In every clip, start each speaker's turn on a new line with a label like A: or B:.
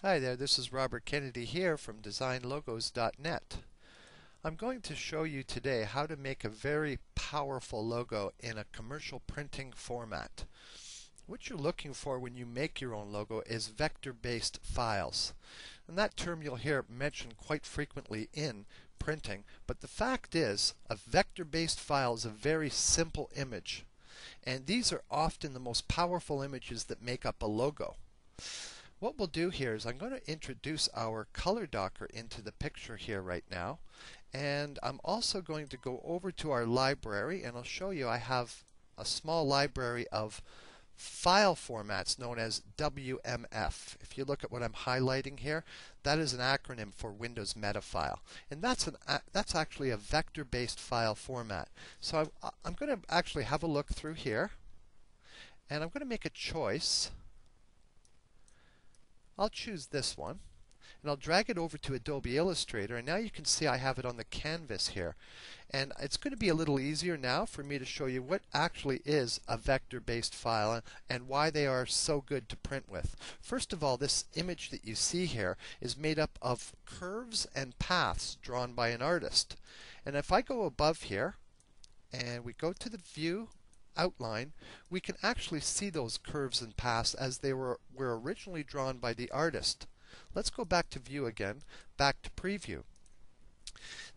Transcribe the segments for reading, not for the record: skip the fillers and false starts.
A: Hi there, this is Robert Kennedy here from DesignLogos.net. I'm going to show you today how to make a very powerful logo in a commercial printing format. What you're looking for when you make your own logo is vector-based files. And that term you'll hear mentioned quite frequently in printing, but the fact is a vector-based file is a very simple image. And these are often the most powerful images that make up a logo. What we'll do here is I'm going to introduce our color docker into the picture here right now, and I'm also going to go over to our library and I'll show you I have a small library of file formats known as WMF. If you look at what I'm highlighting here, that is an acronym for Windows Metafile, and that's actually a vector-based file format. So I'm going to actually have a look through here, and I'm going to make a choice. I'll choose this one, and I'll drag it over to Adobe Illustrator, and now you can see I have it on the canvas here. And it's going to be a little easier now for me to show you what actually is a vector-based file and why they are so good to print with. First of all, this image that you see here is made up of curves and paths drawn by an artist. And if I go above here, and we go to the View outline, we can actually see those curves and paths as they were originally drawn by the artist. Let's go back to View again, back to Preview.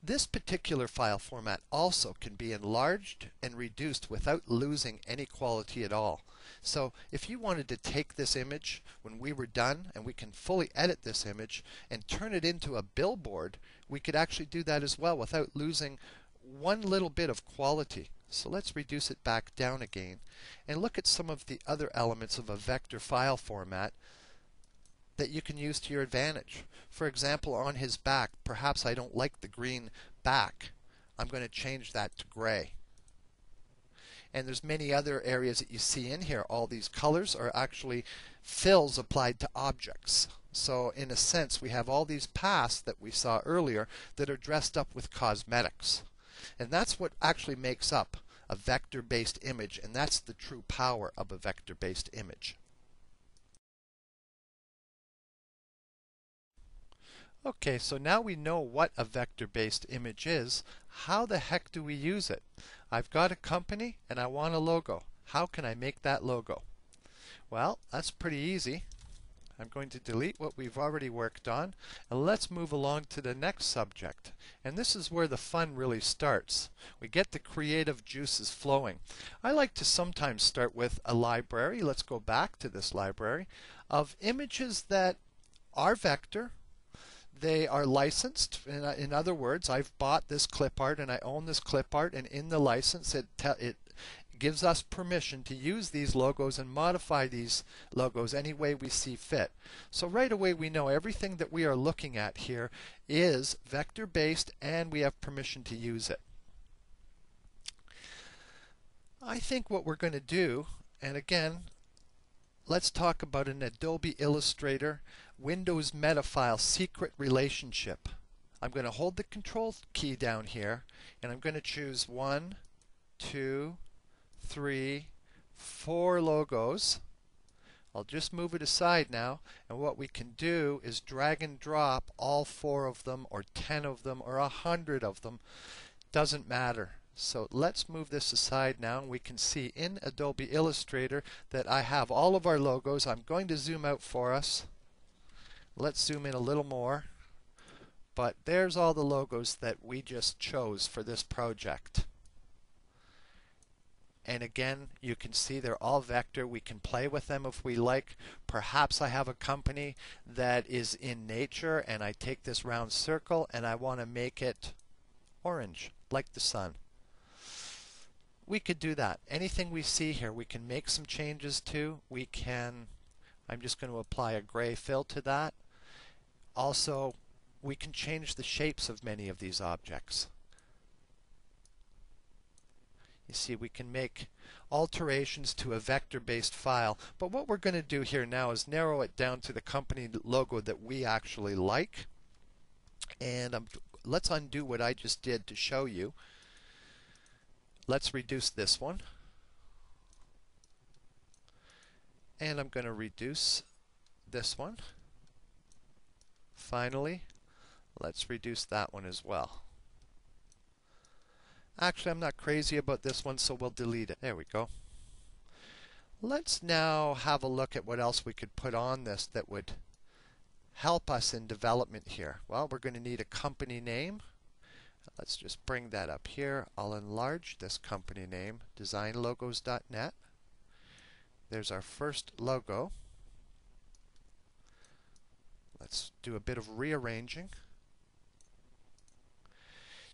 A: This particular file format also can be enlarged and reduced without losing any quality at all. So if you wanted to take this image when we were done, and we can fully edit this image and turn it into a billboard, we could actually do that as well without losing one little bit of quality. So let's reduce it back down again and look at some of the other elements of a vector file format that you can use to your advantage. For example, on his back, perhaps I don't like the green back. I'm going to change that to gray. And there's many other areas that you see in here. All these colors are actually fills applied to objects. So in a sense, we have all these paths that we saw earlier that are dressed up with cosmetics. And that's what actually makes up a vector-based image, and that's the true power of a vector-based image. Okay, so now we know what a vector-based image is. How the heck do we use it? I've got a company and I want a logo. How can I make that logo? Well, that's pretty easy. I'm going to delete what we've already worked on, and let's move along to the next subject. And this is where the fun really starts. We get the creative juices flowing. I like to sometimes start with a library. Let's go back to this library of images that are vector. They are licensed. In other words, I've bought this clip art and I own this clip art, and in the license it gives us permission to use these logos and modify these logos any way we see fit. So right away we know everything that we are looking at here is vector based and we have permission to use it. I think what we're going to do, and again, let's talk about an Adobe Illustrator Windows Metafile secret relationship. I'm going to hold the Control key down here and I'm going to choose 1, 2, 3, 4 logos. I'll just move it aside now, and what we can do is drag and drop all 4 of them or 10 of them or 100 of them. Doesn't matter. So let's move this aside now, and we can see in Adobe Illustrator that I have all of our logos. I'm going to zoom out for us. Let's zoom in a little more. But there's all the logos that we just chose for this project. And again, you can see they're all vector. We can play with them if we like. Perhaps I have a company that is in nature and I take this round circle and I want to make it orange, like the sun. We could do that. Anything we see here, we can make some changes to. I'm just going to apply a gray fill to that. Also, we can change the shapes of many of these objects. You see, we can make alterations to a vector-based file, but what we're going to do here now is narrow it down to the company logo that we actually like. And let's undo what I just did to show you. Let's reduce this one. And I'm going to reduce this one. finally, let's reduce that one as well. Actually, I'm not crazy about this one, so we'll delete it. There we go. Let's now have a look at what else we could put on this that would help us in development here. Well, we're going to need a company name. Let's just bring that up here. I'll enlarge this company name, designlogos.net. There's our first logo. Let's do a bit of rearranging.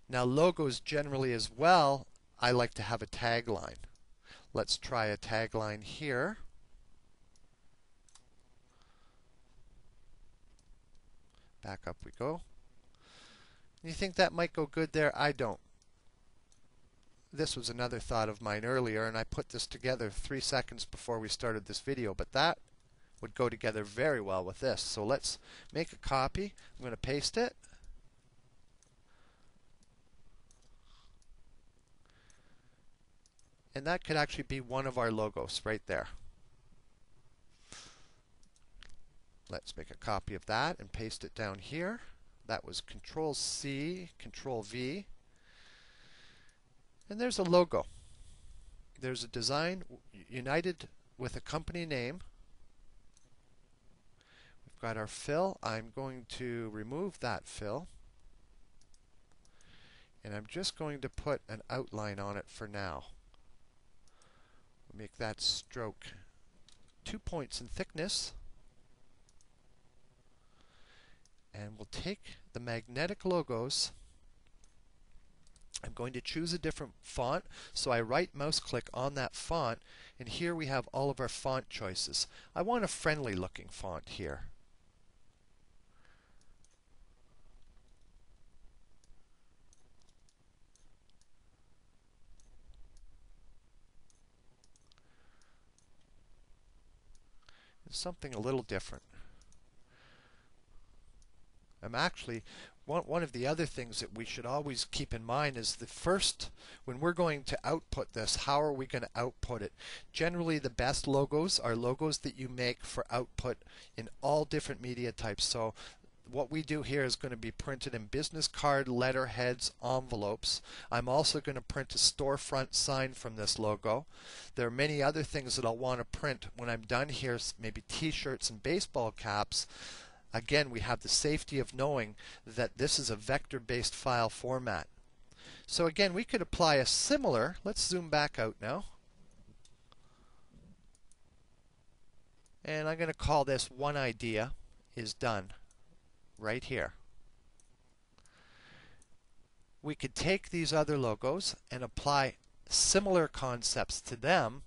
A: Now logos generally as well, I like to have a tagline. Let's try a tagline here. Back up we go. You think that might go good there? I don't. This was another thought of mine earlier, and I put this together 3 seconds before we started this video, but that would go together very well with this. So let's make a copy. I'm going to paste it. And that could actually be one of our logos right there. Let's make a copy of that and paste it down here. That was Control C, Control V. And there's a logo. There's a design united with a company name. We've got our fill. I'm going to remove that fill. And I'm just going to put an outline on it for now. Make that stroke 2 points in thickness. And we'll take the magnetic logos. I'm going to choose a different font, so I right mouse click on that font, and here we have all of our font choices. I want a friendly looking font here. Something a little different. I'm actually, one of the other things that we should always keep in mind is the first, when we're going to output this, how are we going to output it? Generally, the best logos are logos that you make for output in all different media types. So what we do here is going to be printed in business card, letterheads, envelopes. I'm also going to print a storefront sign from this logo. There are many other things that I'll want to print when I'm done here, maybe t-shirts and baseball caps. Again, we have the safety of knowing that this is a vector-based file format. So again, we could apply a similar, let's zoom back out now. And I'm going to call this One Idea is Done. Right here. We could take these other logos and apply similar concepts to them,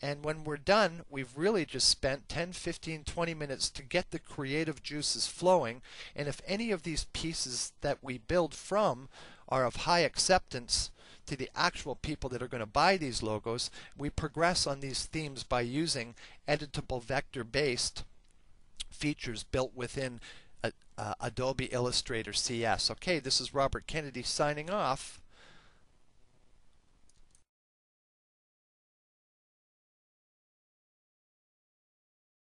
A: and when we're done, we've really just spent 10, 15, 20 minutes to get the creative juices flowing, and if any of these pieces that we build from are of high acceptance to the actual people that are going to buy these logos, we progress on these themes by using editable vector-based features built within Adobe Illustrator CS. Okay, this is Robert Kennedy signing off.